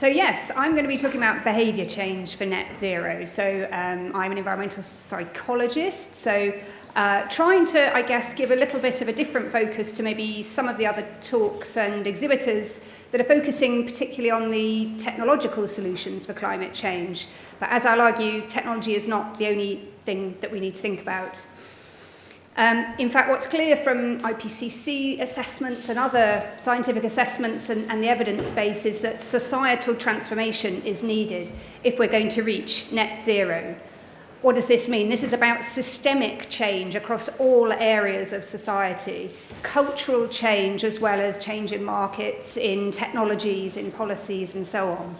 So yes, I'm going to be talking about behaviour change for net zero. So I'm an environmental psychologist, so trying to, I guess, give a little bit of a different focus to maybe some of the other talks and exhibitors that are focusing particularly on the technological solutions for climate change. But as I'll argue, technology is not the only thing that we need to think about. In fact, what's clear from IPCC assessments and other scientific assessments and the evidence base is that societal transformation is needed if we're going to reach net zero. What does this mean? This is about systemic change across all areas of society, cultural change as well as change in markets, in technologies, in policies and so on.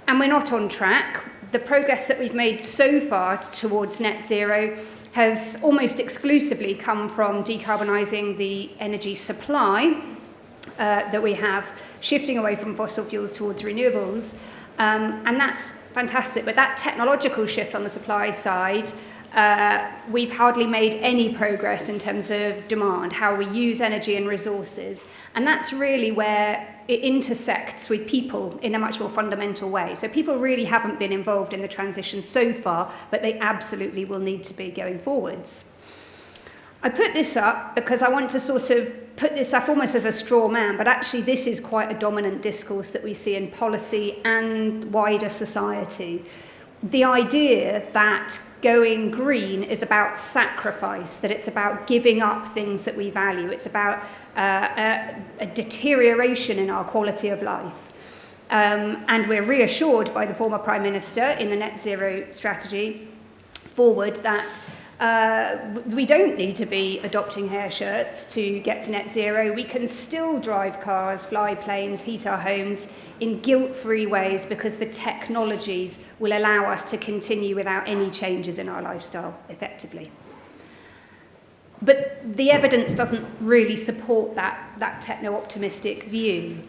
And we're not on track. The progress that we've made so far towards net zero has almost exclusively come from decarbonising the energy supply that we have, shifting away from fossil fuels towards renewables, and that's fantastic. But that technological shift on the supply side, we've hardly made any progress in terms of demand, how we use energy and resources, and that's really where it intersects with people in a much more fundamental way. So people really haven't been involved in the transition so far, but they absolutely will need to be going forwards. I put this up because I want to sort of put this up almost as a straw man, but actually this is quite a dominant discourse that we see in policy and wider society. The idea that going green is about sacrifice, that it's about giving up things that we value, it's about a deterioration in our quality of life. And we're reassured by the former Prime Minister in the net zero strategy forward that we don't need to be adopting hair shirts to get to net zero. We can still drive cars, fly planes, heat our homes in guilt-free ways because the technologies will allow us to continue without any changes in our lifestyle effectively. But the evidence doesn't really support that techno-optimistic view.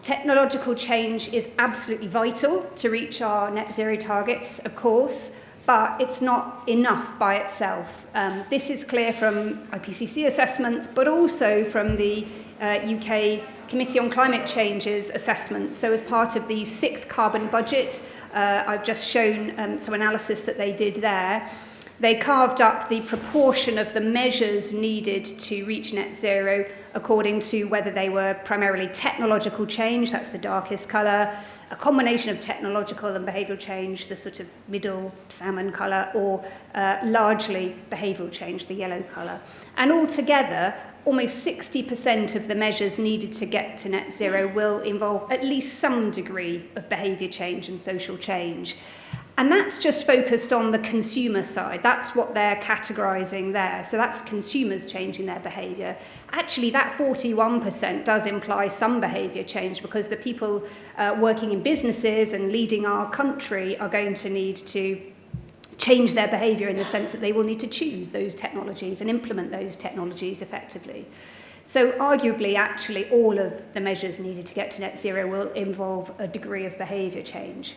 Technological change is absolutely vital to reach our net zero targets, of course, but it's not enough by itself. This is clear from IPCC assessments, but also from the UK Committee on Climate Change's assessment. So as part of the 6th carbon budget, I've just shown some analysis that they did there. They carved up the proportion of the measures needed to reach net zero according to whether they were primarily technological change, that's the darkest colour, a combination of technological and behavioural change, the sort of middle salmon colour, or largely behavioural change, the yellow colour. And altogether, almost 60% of the measures needed to get to net zero will involve at least some degree of behaviour change and social change. And that's just focused on the consumer side. That's what they're categorising there. So that's consumers changing their behaviour. Actually, that 41% does imply some behaviour change because the people working in businesses and leading our country are going to need to change their behaviour in the sense that they will need to choose those technologies and implement those technologies effectively. So arguably, actually, all of the measures needed to get to net zero will involve a degree of behaviour change.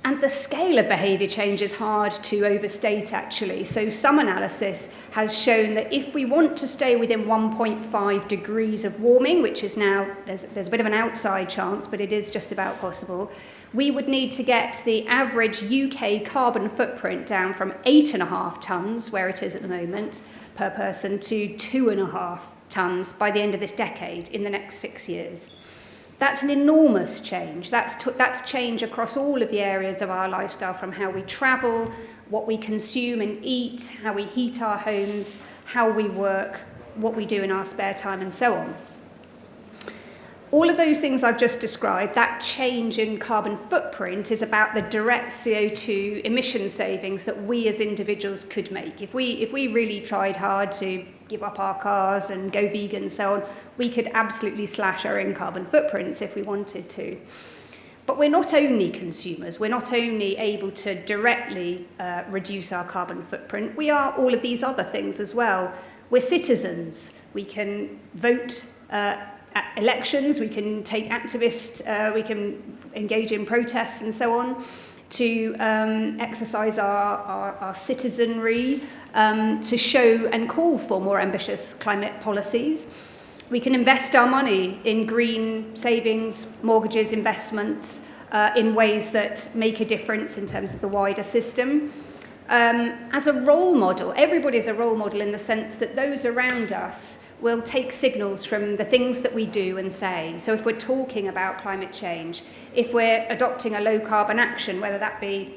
And the scale of behaviour change is hard to overstate, actually. So some analysis has shown that if we want to stay within 1.5 degrees of warming, which is now, there's a bit of an outside chance, but it is just about possible, we would need to get the average UK carbon footprint down from 8.5 tonnes, where it is at the moment, per person, to 2.5 tonnes by the end of this decade, in the next 6 years. That's an enormous change. That's change across all of the areas of our lifestyle, from how we travel, what we consume and eat, how we heat our homes, how we work, what we do in our spare time, and so on. All of those things I've just described, that change in carbon footprint is about the direct CO2 emission savings that we as individuals could make. If we really tried hard to give up our cars and go vegan and so on, we could absolutely slash our own carbon footprints if we wanted to. But we're not only consumers, we're not only able to directly reduce our carbon footprint, we are all of these other things as well. We're citizens, we can vote at elections, we can take activists, we can engage in protests and so on, to exercise our citizenry, to show and call for more ambitious climate policies. We can invest our money in green savings, mortgages, investments, in ways that make a difference in terms of the wider system. As a role model, everybody's a role model in the sense that those around us will take signals from the things that we do and say. So if we're talking about climate change, if we're adopting a low carbon action, whether that be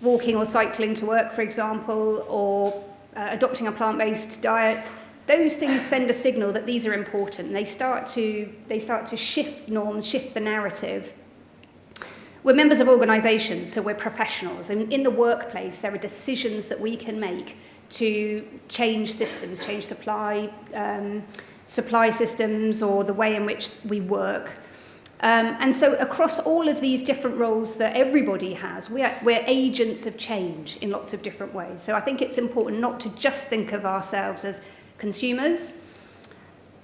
walking or cycling to work, for example, or adopting a plant-based diet, those things send a signal that these are important. They start to shift norms, shift the narrative. We're members of organisations, so we're professionals. And in the workplace, there are decisions that we can make to change systems, change supply systems or the way in which we work. And so across all of these different roles that everybody has, we're agents of change in lots of different ways. So I think it's important not to just think of ourselves as consumers,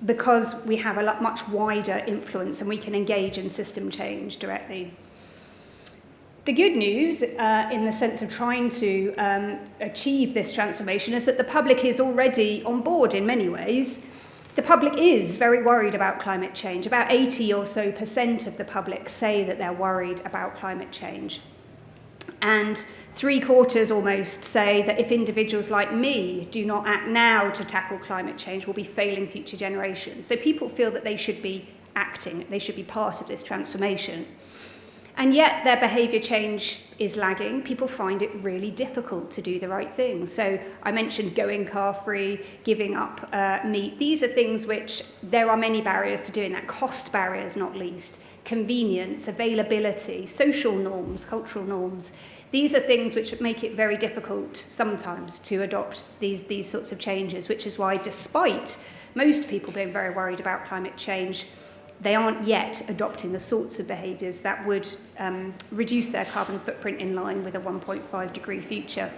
because we have a much wider influence and we can engage in system change directly. The good news, in the sense of trying to achieve this transformation, is that the public is already on board in many ways. The public is very worried about climate change. About 80% or so of the public say that they're worried about climate change. And 3/4 almost say that if individuals like me do not act now to tackle climate change, we'll be failing future generations. So people feel that they should be acting, they should be part of this transformation. And yet their behaviour change is lagging. People find it really difficult to do the right thing. So I mentioned going car-free, giving up meat. These are things which there are many barriers to doing that, cost barriers not least, convenience, availability, social norms, cultural norms. These are things which make it very difficult sometimes to adopt these sorts of changes, which is why despite most people being very worried about climate change, they aren't yet adopting the sorts of behaviours that would reduce their carbon footprint in line with a 1.5 degree future.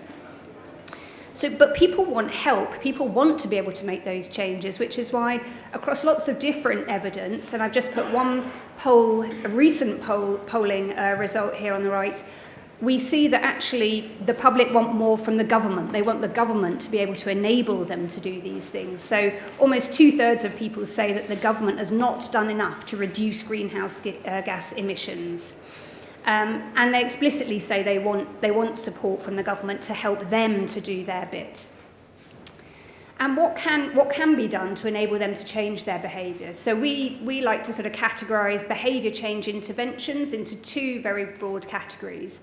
But people want help. People want to be able to make those changes, which is why across lots of different evidence, and I've just put one poll, a recent polling result here on the right, we see that actually the public want more from the government. They want the government to be able to enable them to do these things. So almost 2/3 of people say that the government has not done enough to reduce greenhouse gas emissions. And they explicitly say they want support from the government to help them to do their bit. And what can be done to enable them to change their behaviour? So we like to sort of categorise behaviour change interventions into two very broad categories.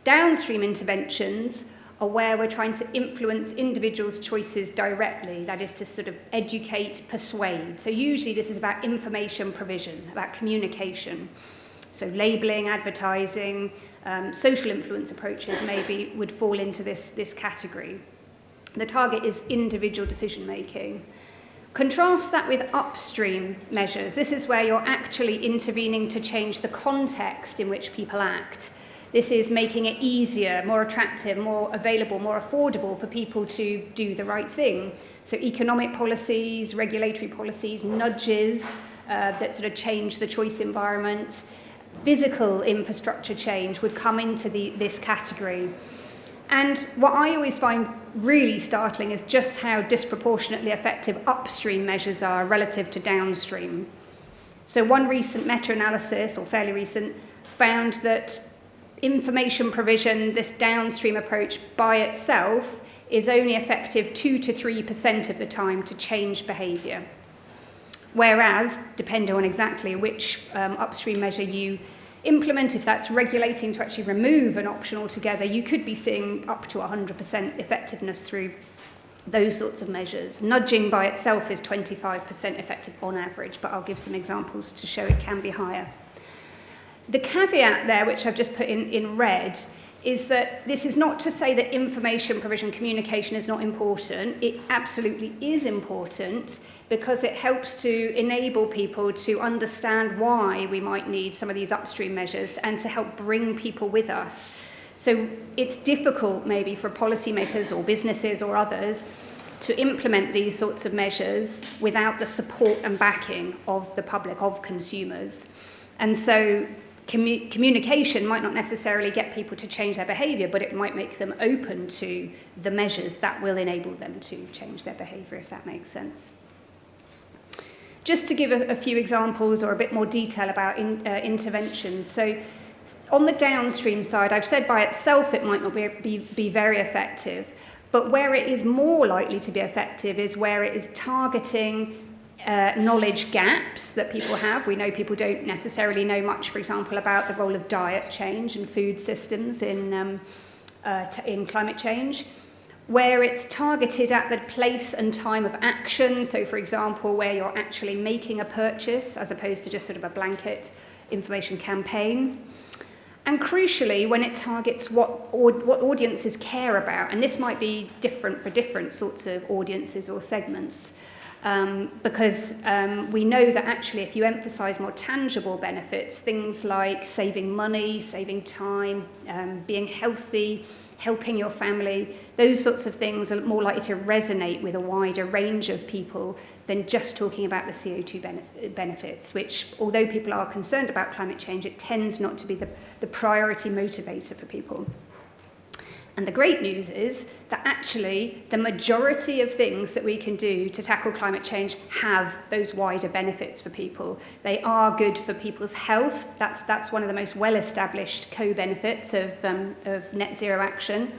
Downstream interventions are where we're trying to influence individuals' choices directly, that is to sort of educate, persuade. So usually this is about information provision, about communication. So labelling, advertising, social influence approaches maybe would fall into this category. The target is individual decision making. Contrast that with upstream measures. This is where you're actually intervening to change the context in which people act. This is making it easier, more attractive, more available, more affordable for people to do the right thing. So economic policies, regulatory policies, nudges that sort of change the choice environment. Physical infrastructure change would come into this category. And what I always find really startling is just how disproportionately effective upstream measures are relative to downstream. So one recent meta-analysis, or fairly recent, found that information provision, this downstream approach by itself, is only effective 2 to 3% of the time to change behaviour. Whereas, depending on exactly which upstream measure you implement, if that's regulating to actually remove an option altogether, you could be seeing up to 100% effectiveness through those sorts of measures. Nudging by itself is 25% effective on average, but I'll give some examples to show it can be higher. The caveat there, which I've just put in red, is that this is not to say that information provision, communication is not important. It absolutely is important because it helps to enable people to understand why we might need some of these upstream measures and to help bring people with us. So it's difficult maybe for policymakers or businesses or others to implement these sorts of measures without the support and backing of the public, of consumers. And so communication might not necessarily get people to change their behaviour, but it might make them open to the measures that will enable them to change their behaviour, if that makes sense. Just to give a few examples or a bit more detail about interventions. So On the downstream side, I've said by itself it might not be very effective, but where it is more likely to be effective is where it is targeting knowledge gaps that people have. We know people don't necessarily know much, for example, about the role of diet change and food systems in climate change. Where it's targeted at the place and time of action, so for example, where you're actually making a purchase as opposed to just sort of a blanket information campaign. And crucially, when it targets what audiences care about, and this might be different for different sorts of audiences or segments, because we know that actually if you emphasize more tangible benefits, things like saving money, saving time, being healthy, helping your family, those sorts of things are more likely to resonate with a wider range of people than just talking about the CO2 benefits, which, although people are concerned about climate change, it tends not to be the priority motivator for people. And the great news is that actually the majority of things that we can do to tackle climate change have those wider benefits for people. They are good for people's health. That's one of the most well-established co-benefits of net zero action.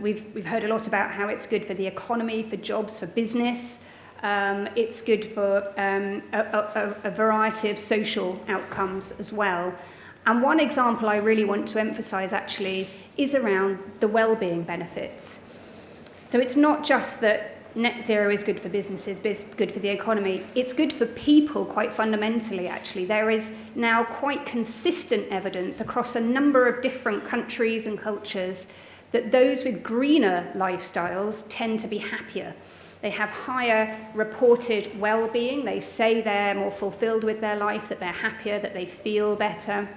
We've heard a lot about how it's good for the economy, for jobs, for business. It's good for a variety of social outcomes as well. And one example I really want to emphasize actually is around the well-being benefits. So it's not just that net zero is good for businesses, it's good for the economy. It's good for people quite fundamentally, actually. There is now quite consistent evidence across a number of different countries and cultures that those with greener lifestyles tend to be happier. They have higher reported well-being. They say they're more fulfilled with their life, that they're happier, that they feel better.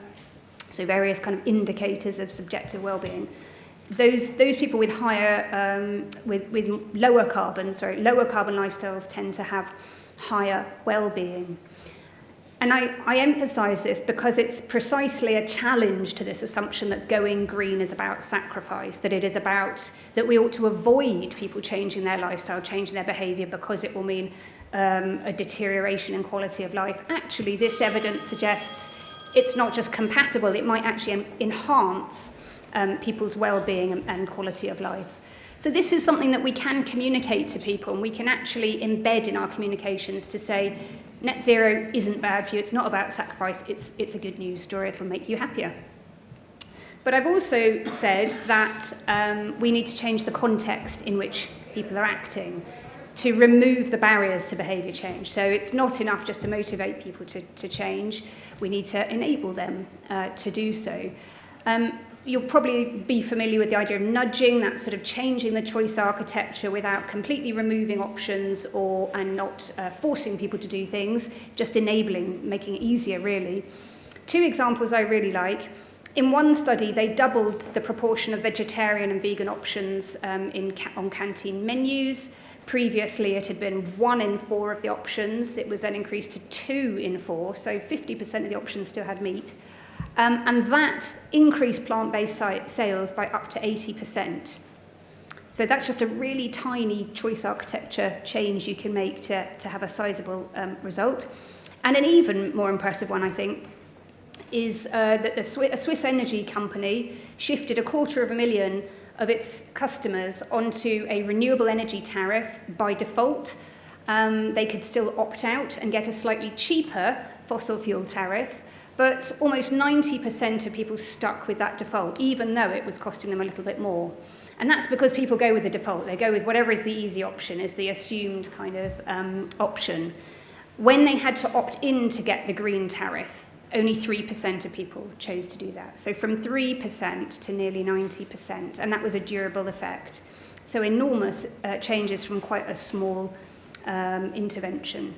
So various kind of indicators of subjective well-being. Those people with higher, with lower carbon lifestyles tend to have higher well-being. And I emphasize this because it's precisely a challenge to this assumption that going green is about sacrifice, that it is about, that we ought to avoid people changing their lifestyle, changing their behavior because it will mean a deterioration in quality of life. Actually, this evidence suggests it's not just compatible, it might actually enhance people's well-being and quality of life. So this is something that we can communicate to people, and we can actually embed in our communications to say, net zero isn't bad for you, it's not about sacrifice, it's a good news story, it'll make you happier. But I've also said that we need to change the context in which people are acting to remove the barriers to behaviour change. So it's not enough just to motivate people to change, we need to enable them to do so. You'll probably be familiar with the idea of nudging, that sort of changing the choice architecture without completely removing options and not forcing people to do things, just enabling, making it easier really. Two examples I really like. In one study, they doubled the proportion of vegetarian and vegan options on canteen menus. Previously, it had been 1 in 4 of the options. It was then increased to 2 in 4, so 50% of the options still had meat. And that increased plant-based sales by up to 80%. So that's just a really tiny choice architecture change you can make to have a sizable result. And an even more impressive one, I think, is that a Swiss energy company shifted 250,000 of its customers onto a renewable energy tariff by default. They could still opt out and get a slightly cheaper fossil fuel tariff, but almost 90% of people stuck with that default, even though it was costing them a little bit more. And that's because people go with the default. They go with whatever is the easy option, is the assumed kind of option. When they had to opt in to get the green tariff, only 3% of people chose to do that. So from 3% to nearly 90%, and that was a durable effect. So enormous changes from quite a small intervention.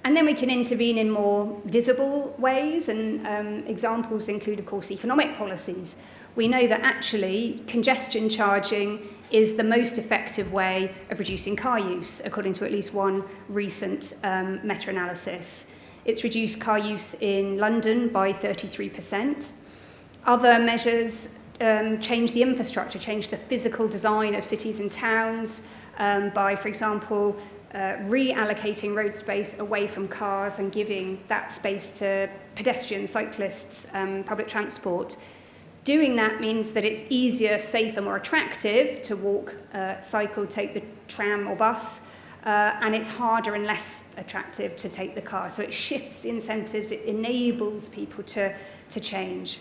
And then we can intervene in more visible ways, and examples include, of course, economic policies. We know that actually congestion charging is the most effective way of reducing car use, according to at least one recent meta-analysis. It's reduced car use in London by 33%. Other measures change the infrastructure, change the physical design of cities and towns by, for example, reallocating road space away from cars and giving that space to pedestrians, cyclists, public transport. Doing that means that it's easier, safer, more attractive to walk, cycle, take the tram or bus, and it's harder and less attractive to take the car. So it shifts the incentives, it enables people to change.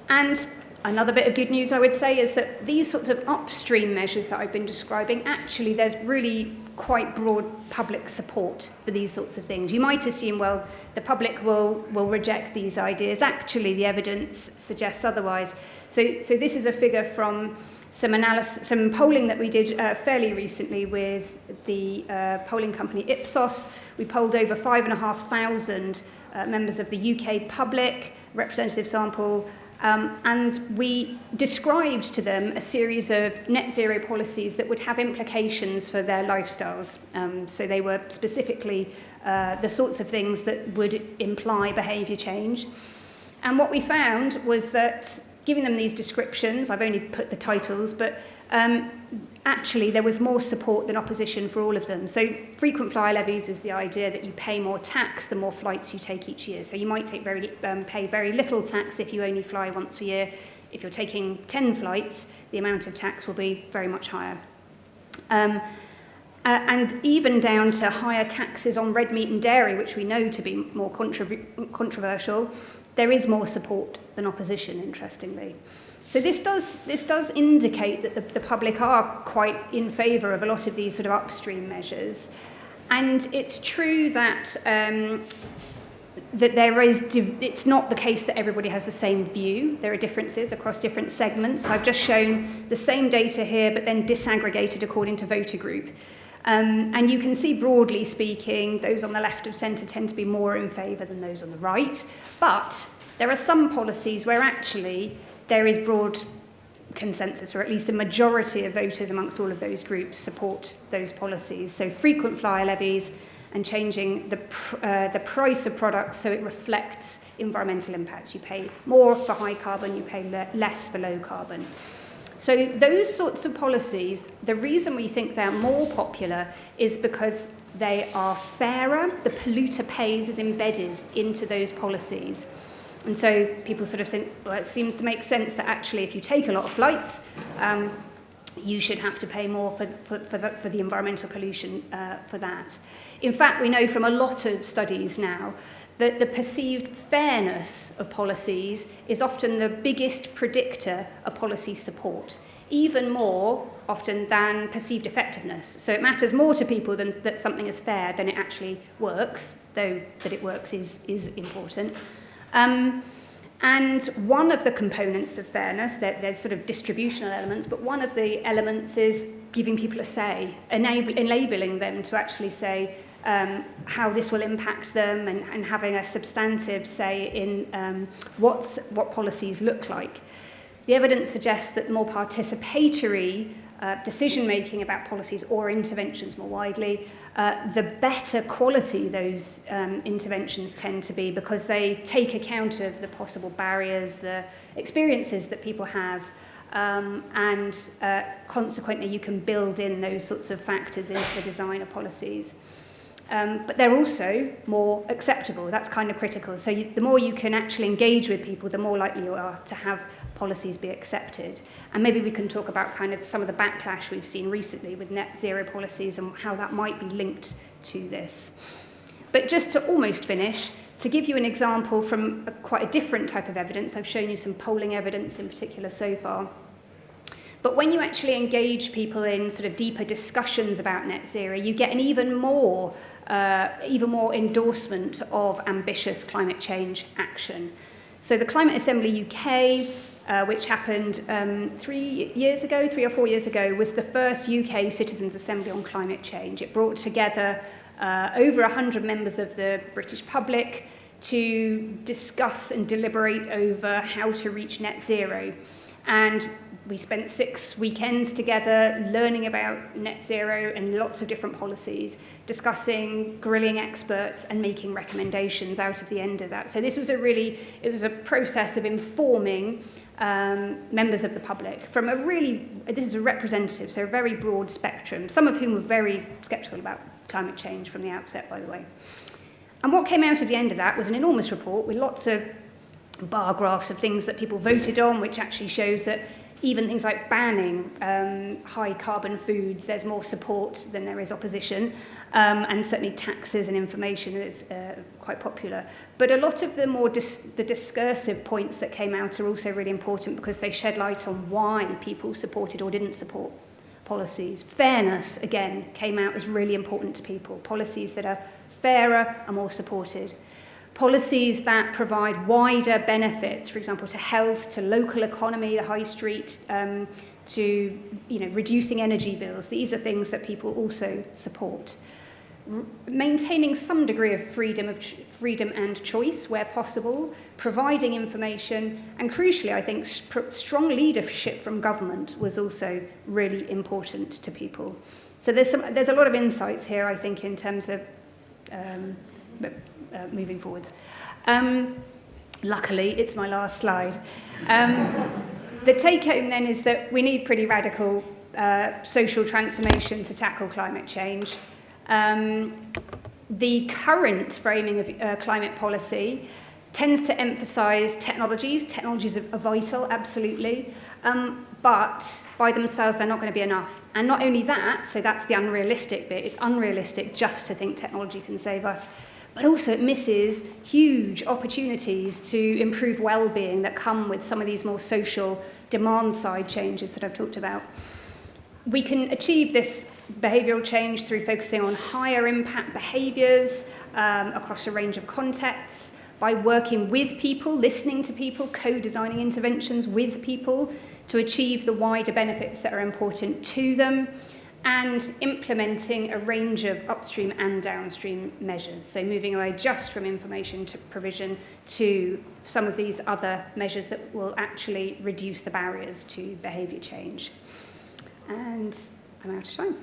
And another bit of good news, I would say, is that these sorts of upstream measures that I've been describing, actually there's really quite broad public support for these sorts of things. You might assume, well, the public will reject these ideas. Actually, the evidence suggests otherwise. So this is a figure from some polling that we did fairly recently with the polling company Ipsos. We polled over 5,500 members of the UK public, representative sample, and we described to them a series of net zero policies that would have implications for their lifestyles. So they were specifically the sorts of things that would imply behaviour change. And what we found was that, giving them these descriptions, I've only put the titles, but actually there was more support than opposition for all of them. So frequent flyer levies is the idea that you pay more tax the more flights you take each year. So you might pay very little tax if you only fly once a year. If you're taking 10 flights, the amount of tax will be very much higher. And even down to higher taxes on red meat and dairy, which we know to be more controversial, there is more support than opposition, interestingly. So this does indicate that the public are quite in favour of a lot of these sort of upstream measures. And it's true that it's not the case that everybody has the same view. There are differences across different segments. I've just shown the same data here, but then disaggregated according to voter group. And you can see, broadly speaking, those on the left of centre tend to be more in favour than those on the right. But there are some policies where actually there is broad consensus, or at least a majority of voters amongst all of those groups support those policies. So frequent flyer levies and changing the price of products so it reflects environmental impacts. You pay more for high carbon, you pay less for low carbon. So those sorts of policies, the reason we think they're more popular is because they are fairer. The polluter pays is embedded into those policies. And so people sort of think, well, it seems to make sense that actually if you take a lot of flights, you should have to pay more for the environmental pollution for that. In fact, we know from a lot of studies now that the perceived fairness of policies is often the biggest predictor of policy support, even more often than perceived effectiveness. So it matters more to people than that something is fair than it actually works, though that it works is important. And one of the components of fairness, there's sort of distributional elements, but one of the elements is giving people a say, enabling them to actually say how this will impact them, and having a substantive say in what policies look like. The evidence suggests that more participatory decision-making about policies or interventions more widely, the better quality those interventions tend to be, because they take account of the possible barriers, the experiences that people have, and consequently you can build in those sorts of factors into the design of policies. But they're also more acceptable. That's kind of critical. So the more you can actually engage with people, the more likely you are to have policies be accepted. And maybe we can talk about kind of some of the backlash we've seen recently with net zero policies and how that might be linked to this. But just to almost finish, to give you an example from quite a different type of evidence, I've shown you some polling evidence in particular so far. But when you actually engage people in sort of deeper discussions about net zero, you get an even more endorsement of ambitious climate change action. So the Climate Assembly UK, which happened 3 or 4 years ago, was the first UK citizens' assembly on climate change. It brought together over 100 members of the British public to discuss and deliberate over how to reach net zero. And we spent 6 weekends together learning about net zero and lots of different policies, discussing, grilling experts and making recommendations out of the end of that. So this was it was a process of informing members of the public from this is a representative, so a very broad spectrum, some of whom were very sceptical about climate change from the outset, by the way. And what came out of the end of that was an enormous report with lots of bar graphs of things that people voted on, which actually shows that even things like banning high carbon foods, there's more support than there is opposition, and certainly taxes and information is quite popular. But a lot of the more the discursive points that came out are also really important because they shed light on why people supported or didn't support policies. Fairness, again, came out as really important to people. Policies that are fairer are more supported. Policies that provide wider benefits, for example, to health, to local economy, the high street, to reducing energy bills. These are things that people also support. Maintaining some degree of freedom and choice where possible, providing information, and crucially, I think, strong leadership from government was also really important to people. So there's a lot of insights here, I think, in terms of moving forward. Luckily, it's my last slide. The take-home then is that we need pretty radical social transformation to tackle climate change. The current framing of climate policy tends to emphasise technologies. Technologies are vital, absolutely, but by themselves they're not going to be enough. And not only that, so that's the unrealistic bit, it's unrealistic just to think technology can save us, but also it misses huge opportunities to improve well-being that come with some of these more social demand-side changes that I've talked about. We can achieve this behavioural change through focusing on higher impact behaviours across a range of contexts, by working with people, listening to people, co-designing interventions with people to achieve the wider benefits that are important to them, and implementing a range of upstream and downstream measures. So moving away just from information to provision to some of these other measures that will actually reduce the barriers to behaviour change. And I'm out of time.